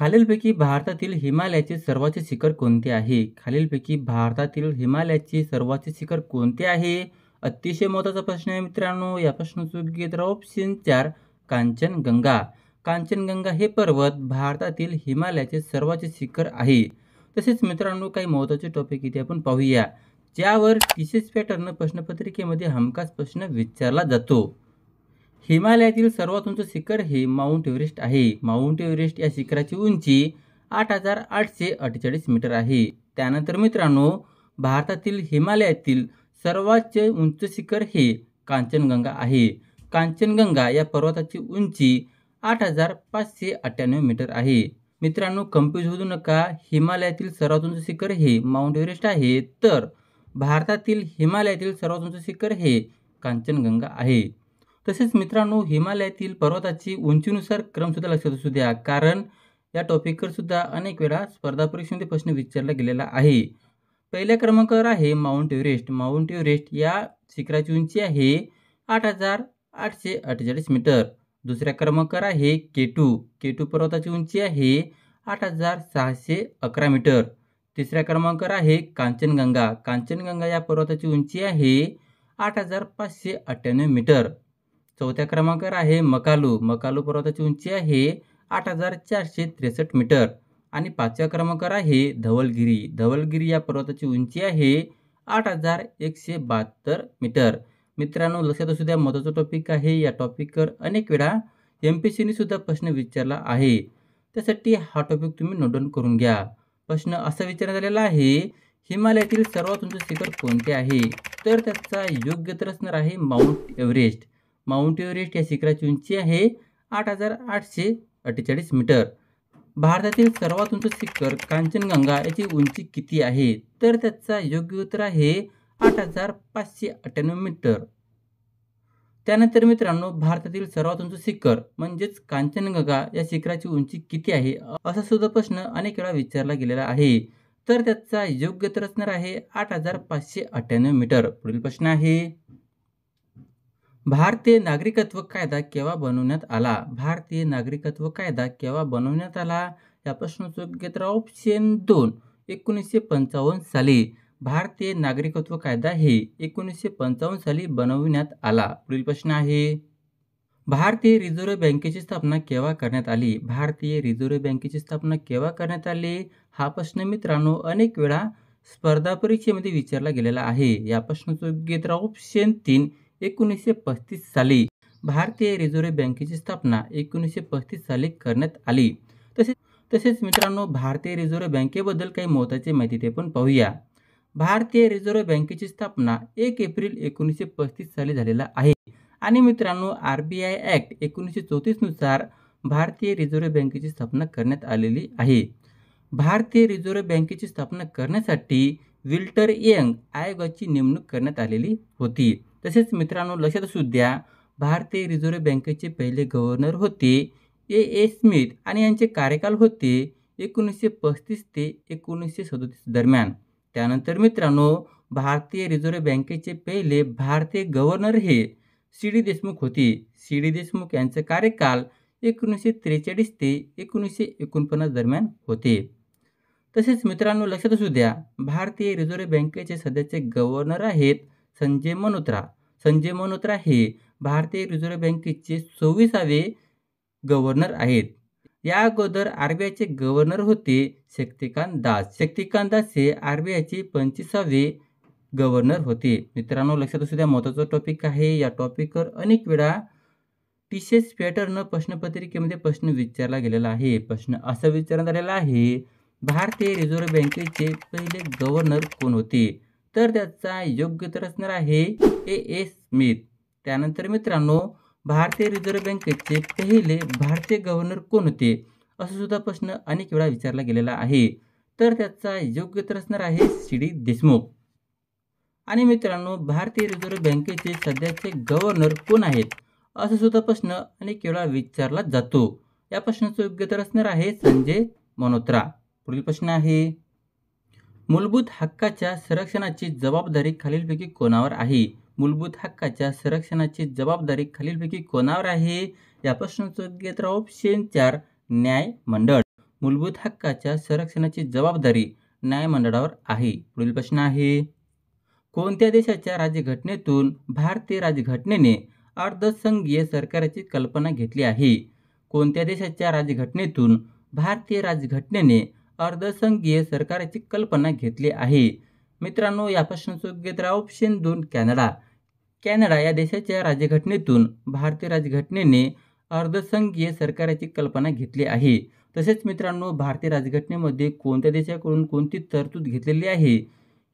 खालीलपैकी भारतातील हिमालयाचे सर्वोच्च शिखर कोणते आहे? खालीलपैकी भारतातील हिमालयाचे सर्वोच्च शिखर कोणते आहे? अतिशय महत्त्वाचा प्रश्न आहे मित्रांनो. या प्रश्नाचं योग्य उत्तर ऑप्शन 4 कांचनगंगा. कांचनगंगा हे पर्वत भारतातील हिमालयाचे सर्वोच्च शिखर आहे. तसेच मित्रांनो काही महत्त्वाचे टॉपिक इथे आपण पाहूया, ज्यावर टीसीएस पॅटर्न प्रश्नपत्रिकेमध्ये हमखास प्रश्न विचारला जातो. हिमालयातील सर्वात उंच शिखर हे माउंट एव्हरेस्ट आहे. माउंट एव्हरेस्ट या शिखराची उंची 8,848 मीटर आहे. त्यानंतर मित्रांनो भारतातील हिमालयातील सर्वात उंच शिखर हे कांचनगंगा आहे. कांचनगंगा या पर्वताची उंची 8,598 मीटर आहे. मित्रांनो कन्फ्यूज होऊ नका, हिमालयातील सर्वात उंच शिखर हे माउंट एव्हरेस्ट आहे, तर भारतातील हिमालयातील सर्वात उंच शिखर हे कांचनगंगा आहे. तसेच मित्रांनो हिमालयातील पर्वताची उंचीनुसार क्रमसुद्धा लक्षात असू द्या, कारण या टॉपिकवर सुद्धा अनेक वेळा स्पर्धा परीक्षेमध्ये प्रश्न विचारला गेलेला आहे. पहिल्या क्रमांकावर आहे माउंट एव्हरेस्ट. माउंट एव्हरेस्ट या शिखराची उंची आहे 8,848 मीटर. दुसऱ्या क्रमांकावर आहे केटू. केटू पर्वताची उंची आहे 8,611 मीटर. तिसऱ्या क्रमांकावर आहे कांचनगंगा. कांचनगंगा या पर्वताची उंची आहे 8,598 मीटर. चौथ्या क्रमांकावर आहे मकालू. मकालू पर्वताची उंची आहे 8,463 मीटर. आणि पाचव्या क्रमांकावर आहे धवलगिरी. धवलगिरी या पर्वताची उंची आहे 8,172 मीटर. मित्रांनो लक्षात असू द्या, महत्त्वाचा टॉपिक आहे. या टॉपिकवर अनेक वेळा एमपीएससीने सुद्धा प्रश्न विचारला आहे, त्यासाठी हा टॉपिक तुम्ही नोट डाऊन करून घ्या. प्रश्न असा विचारण्यात आलेला आहे, हिमालयातील सर्वात उंच शिखर कोणते आहे? तर त्याचा योग्य उत्तर असणार आहे माउंट एव्हरेस्ट. माउंट एव्हरेस्ट या शिखराची उंची आहे 8,848 मीटर. भारतातील सर्वात उंच शिखर कांचनगंगा याची उंची किती आहे? तर त्याचा योग्य उत्तर आहे 8,598 मीटर. त्यानंतर मित्रांनो भारतातील सर्वात उंच शिखर म्हणजेच कांचनगंगा या शिखराची उंची किती आहे असा सुद्धा प्रश्न अनेक वेळा विचारला गेलेला आहे, तर त्याचा योग्य उत्तर असणार आहे 8,598 मीटर. पुढील प्रश्न आहे, भारतीय नागरिकत्व कायदा केव्हा बनवण्यात आला? भारतीय नागरिकत्व कायदा केव्हा बनवण्यात आला? या प्रश्नाचं योग्य उत्तर ऑप्शन 2 1955 साली. भारतीय नागरिकत्व कायदा हे 1955 साली बनवण्यात आला. पुढील प्रश्न आहे, भारतीय रिझर्व्ह बँकेची स्थापना केव्हा करण्यात आली? भारतीय रिझर्व्ह बँकेची स्थापना केव्हा करण्यात आली? हा प्रश्न मित्रांनो अनेक वेळा स्पर्धा परीक्षेमध्ये विचारला गेलेला आहे. या प्रश्नाचं योग्य उत्तर ऑप्शन 3 1935 साली. भारतीय रिझर्व्ह बँकेची स्थापना 1935 साली करण्यात आली. तसेच मित्रांनो भारतीय रिझर्व्ह बँकेबद्दल काही महत्त्वाची माहिती ते पण पाहूया. भारतीय रिझर्व्ह बँकेची स्थापना 1 एप्रिल 1935 साली झालेला आहे. आणि मित्रांनो आरबीआय ॲक्ट 1934 नुसार भारतीय रिझर्व्ह बँकेची स्थापना करण्यात आलेली आहे. भारतीय रिझर्व्ह बँकेची स्थापना करण्यासाठी विल्टर यंग आयोगाची नेमणूक करण्यात आलेली होती. तसेच मित्रांनो लक्षात असू द्या, भारतीय रिझर्व्ह बँकेचे पहिले गव्हर्नर होते ए स्मिथ आणि यांचे कार्यकाल होते 1935 ते 1937 दरम्यान. त्यानंतर मित्रांनो भारतीय रिझर्व्ह बँकेचे पहिले भारतीय गव्हर्नर हे सी.डी. देशमुख होते. सी.डी. देशमुख यांचे कार्यकाल 1943 ते 1949 दरम्यान होते. तसेच मित्रांनो लक्षात असू द्या, भारतीय रिझर्व्ह बँकेचे सध्याचे गव्हर्नर आहेत संजय मल्होत्रा. संजय मल्होत्रा हे भारतीय रिझर्व्ह बँकेचे 26वे गव्हर्नर आहेत. या अगोदर आरबीआयचे गव्हर्नर होते शक्तिकांत दास. शक्तिकांत दास हे आरबीआयचे 25वे गव्हर्नर होते. मित्रांनो लक्षात असू द्या, महत्त्वाचा टॉपिक आहे. या टॉपिकवर अनेक वेळा टीसीएस पॅटर्न प्रश्नपत्रिकेमध्ये प्रश्न विचारला गेलेला आहे. प्रश्न असा विचारण्यात आलेला आहे, भारतीय रिझर्व्ह बँकेचे पहिले गव्हर्नर कोण होते? तर त्याचा योग्य उत्तर असणार आहे ए स्मिथ. त्यानंतर मित्रांनो भारतीय रिझर्व्ह बँकेचे पहिले भारतीय गव्हर्नर कोण होते असा सुद्धा प्रश्न अनेक वेळा विचारला गेलेला आहे, तर त्याचा योग्य उत्तर असणार आहे सी.डी. देशमुख. आणि मित्रांनो भारतीय रिझर्व्ह बँकेचे सध्याचे गव्हर्नर कोण आहेत असा सुद्धा प्रश्न अनेक वेळा विचारला जातो. या प्रश्नाचं योग्य उत्तर असणार आहे संजय मल्होत्रा. पुढील प्रश्न आहे, मूलभूत हक्काच्या संरक्षणाची जबाबदारी खालीलपैकी कोणावर आहे? मूलभूत हक्काच्या संरक्षणाची जबाबदारी खालीलपैकी कोणावर आहे? या प्रश्नाचं योग्य उत्तर ऑप्शन 4 न्याय मंडळ. मूलभूत हक्काच्या संरक्षणाची जबाबदारी न्यायमंडळावर आहे? पुढील प्रश्न आहे, कोणत्या देशाच्या राज्यघटनेतून भारतीय राज्यघटनेने अर्धसंघीय सरकारची कल्पना घेतली आहे? कोणत्या देशाच्या राज्यघटनेतून भारतीय राज्यघटनेने अर्धसंघीय सरकारची कल्पना घेतली आहे? मित्रांनो, या प्रश्नाचं योग्य उत्तर ऑप्शन 2 कॅनडा. कॅनडा या देशाच्या राज्यघटनेतून भारतीय राज्यघटनेने अर्धसंघीय सरकारची कल्पना घेतली आहे. तसेच मित्रांनो, भारतीय राज्यघटनेमध्ये कोणत्या देशाकडून कोणती तरतूद घेतलेली आहे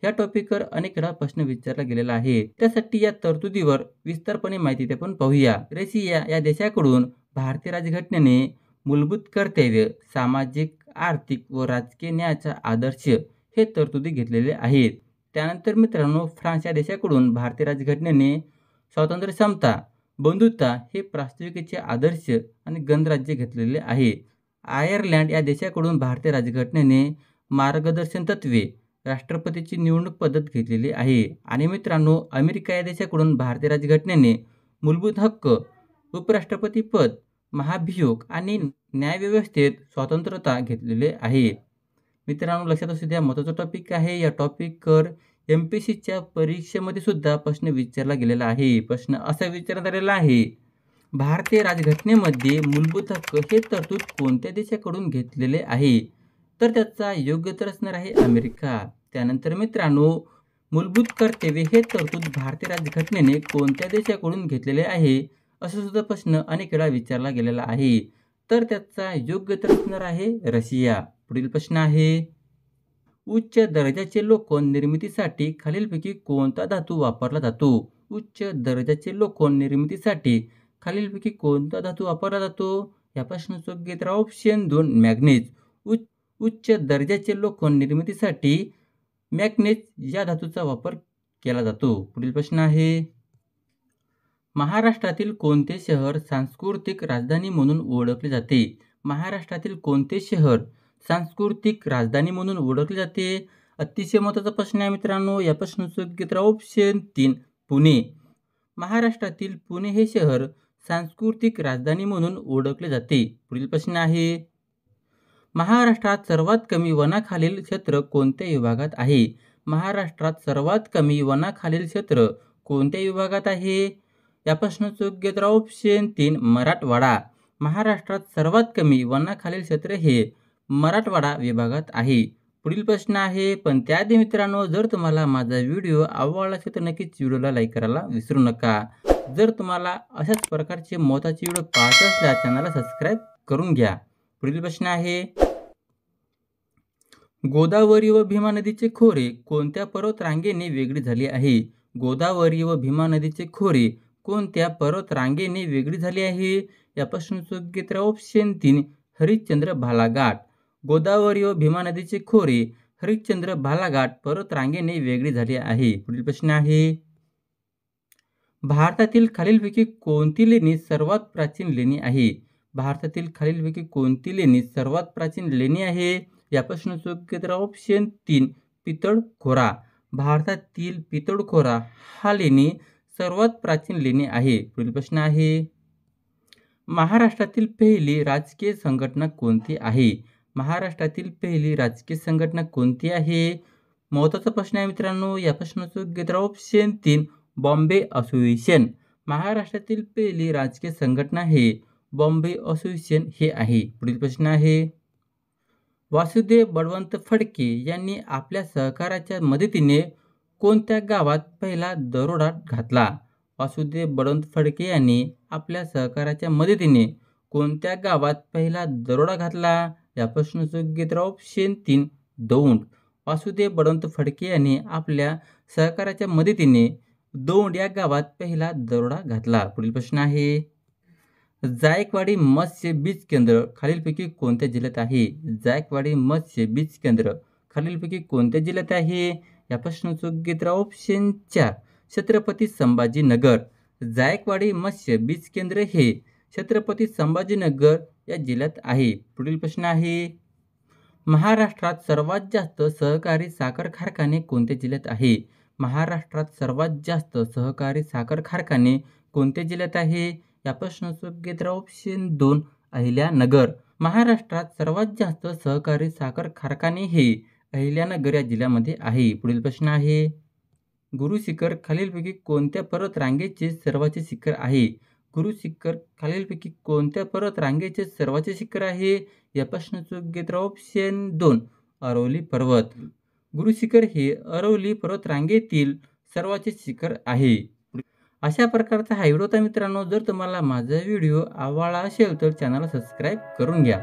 या टॉपिकवर अनेक वेळा प्रश्न विचारला गेलेला आहे. त्यासाठी या तरतुदीवर विस्तारपणे माहिती आपण पाहूया. रशिया या देशाकडून भारतीय राज्यघटनेने मूलभूत कर्तव्य, सामाजिक, आर्थिक व राजकीय न्यायाचा आदर्श हे तरतुदी घेतलेले आहेत. त्यानंतर मित्रांनो, फ्रान्स या देशाकडून भारतीय राज्यघटनेने स्वातंत्र्य, समता, बंधुता हे प्रास्ताविकेचे आदर्श आणि गणराज्य घेतलेले आहे. आयर्लंड या देशाकडून भारतीय राज्यघटनेने मार्गदर्शन तत्त्वे, राष्ट्रपतीची निवडणूक पद्धत घेतलेली आहे. आणि मित्रांनो, अमेरिका या देशाकडून भारतीय राज्यघटनेने मूलभूत हक्क, उपराष्ट्रपती पद, महाभियोग आणि न्यायव्यवस्थेत स्वतंत्रता घेतलेले आहे. मित्रांनो, लक्षात असू द्या, महत्त्वाचा टॉपिक आहे. या टॉपिकवर MPSCच्या परीक्षेमध्ये सुद्धा प्रश्न विचारला गेलेला आहे. प्रश्न असा विचारण्यात आलेला आहे, भारतीय राज्यघटनेमध्ये मूलभूत हक्क हे तरतूद कोणत्या देशाकडून घेतलेले आहे? तर त्याचा योग्य उत्तर असणार आहे अमेरिका. त्यानंतर मित्रांनो, मूलभूत कर्तव्य हे तरतूद भारतीय राज्यघटनेने कोणत्या देशाकडून घेतलेले आहे असा सुद्धा प्रश्न अनेक वेळा विचारला गेलेला आहे. तर त्याचा योग्य उत्तर असणार आहे रशिया. पुढील प्रश्न आहे, उच्च दर्जाचे लोखंड निर्मितीसाठी खालीलपैकी कोणता धातू वापरला जातो? उच्च दर्जाचे लोखंड निर्मितीसाठी खालीलपैकी कोणता धातू वापरला जातो? या प्रश्नाचं योग्य उत्तर ऑप्शन 2 मॅग्नेज. उच्च दर्जाचे लोखंड निर्मितीसाठी मॅग्नेज या धातूचा वापर केला जातो. पुढील प्रश्न आहे, महाराष्ट्रातील कोणते शहर सांस्कृतिक राजधानी म्हणून ओळखले जाते? महाराष्ट्रातील कोणते शहर सांस्कृतिक राजधानी म्हणून ओळखले जाते? अतिशय महत्त्वाचा प्रश्न आहे मित्रांनो. या प्रश्नाचं योग्य उत्तर ऑप्शन 3 पुणे. महाराष्ट्रातील पुणे हे शहर सांस्कृतिक राजधानी म्हणून ओळखले जाते. पुढील प्रश्न आहे, महाराष्ट्रात सर्वात कमी वनाखालील क्षेत्र कोणत्या विभागात आहे? महाराष्ट्रात सर्वात कमी वनाखालील क्षेत्र कोणत्या विभागात आहे? या प्रश्नाचं योग्य उत्तर ऑप्शन 3 मराठवाडा. महाराष्ट्रात सर्वात कमी वनाखालील क्षेत्र हे मराठवाडा विभागात आहे. पुढील प्रश्न आहे, पण त्याआधी मित्रांनो, जर तुम्हाला माझा व्हिडिओ आवडला असेल तर नक्कीच व्हिडिओला लाईक करायला विसरू नका. जर तुम्हाला अशाच प्रकारचे महत्त्वाचे व्हिडिओ पाहायचे असल्यास चॅनलला सबस्क्राईब करून घ्या. पुढील प्रश्न आहे, गोदावरी व भीमा नदीचे खोरे कोणत्या पर्वतरांगेने वेगळी झाली आहे? गोदावरी व भीमा नदीचे खोरे कोणत्या पर्वतरांगेने वेगळी झाली आहे? या प्रश्नाचं योग्य उत्तर ऑप्शन 3 हरिश्चंद्र भालाघाट. गोदावरी व भीमा नदीचे खोरे हरिश्चंद्र भालाघाट पर्वतरांगेने वेगळी झाली आहे. पुढील प्रश्न आहे, भारतातील खालीलपैकी कोणती लेणी सर्वात प्राचीन लेणी आहे? भारतातील खालीलपैकी कोणती लेणी सर्वात प्राचीन लेणी आहे? या प्रश्नाचं योग्य उत्तर ऑप्शन 3 पितळखोरा. भारतातील पितळखोरा हा लेणी सर्वात प्राचीन लेणी आहे. पुढील प्रश्न आहे, महाराष्ट्रातील पहिली राजकीय संघटना कोणती आहे? महाराष्ट्रातील पहिली राजकीय संघटना कोणती आहे? महत्त्वाचा प्रश्न आहे मित्रांनो. या प्रश्नाचं योग्य उत्तर ऑप्शन 3 बॉम्बे असोसिएशन. महाराष्ट्रातील पहिली राजकीय संघटना हे बॉम्बे असोसिएशन हे आहे. पुढील प्रश्न आहे, वासुदेव बळवंत फडके यांनी आपल्या सहकाऱ्याच्या मदतीने कोणत्या गावात पहिला दरोडा घातला? वासुदेव बळवंत फडके यांनी आपल्या सहकाऱ्याच्या मदतीने कोणत्या गावात पहिला दरोडा घातला? या प्रश्नाचं योग्य उत्तर ऑप्शन 3 दौंड. वासुदेव बळवंत फडके यांनी आपल्या सहकाऱ्याच्या मदतीने दौंड या गावात पहिला दरोडा घातला. पुढील प्रश्न आहे, जायकवाडी मत्स्य बीज केंद्र खालीलपैकी कोणत्या जिल्ह्यात आहे? जायकवाडी मत्स्य बीज केंद्र खालीलपैकी कोणत्या जिल्ह्यात आहे? या प्रश्नाचं योग्य उत्तर ऑप्शन 4 छत्रपती संभाजीनगर. जायकवाडी मत्स्य बीज केंद्र हे छत्रपती संभाजीनगर या जिल्ह्यात आहे. पुढील प्रश्न आहे, महाराष्ट्रात सर्वात जास्त सहकारी साखर कारखाने कोणत्या जिल्ह्यात आहे? महाराष्ट्रात सर्वात जास्त सहकारी साखर कारखाने कोणत्या जिल्ह्यात आहे? या प्रश्नाचं योग्य उत्तर ऑप्शन 2 अहिल्यानगर. महाराष्ट्रात सर्वात जास्त सहकारी साखर कारखाने हे अहिल्यानगर या जिल्ह्यामध्ये आहे. पुढील प्रश्न आहे, गुरु शिखर खालीलपैकी कोणत्या पर्वत रांगेचे सर्वाचे शिखर आहे? गुरु शिखर खालीलपैकी कोणत्या पर्वत रांगेचे सर्वाचे शिखर आहे? या प्रश्नाचं योग्य उत्तर ऑप्शन 2 अरवली पर्वत. गुरु शिखर हे अरवली पर्वत रांगेतील सर्वाचे शिखर आहे. अशा प्रकारचा हा व्हिडिओ होता मित्रांनो. जर तुम्हाला माझा व्हिडिओ आवडला असेल तर चॅनलला सबस्क्राईब करून घ्या.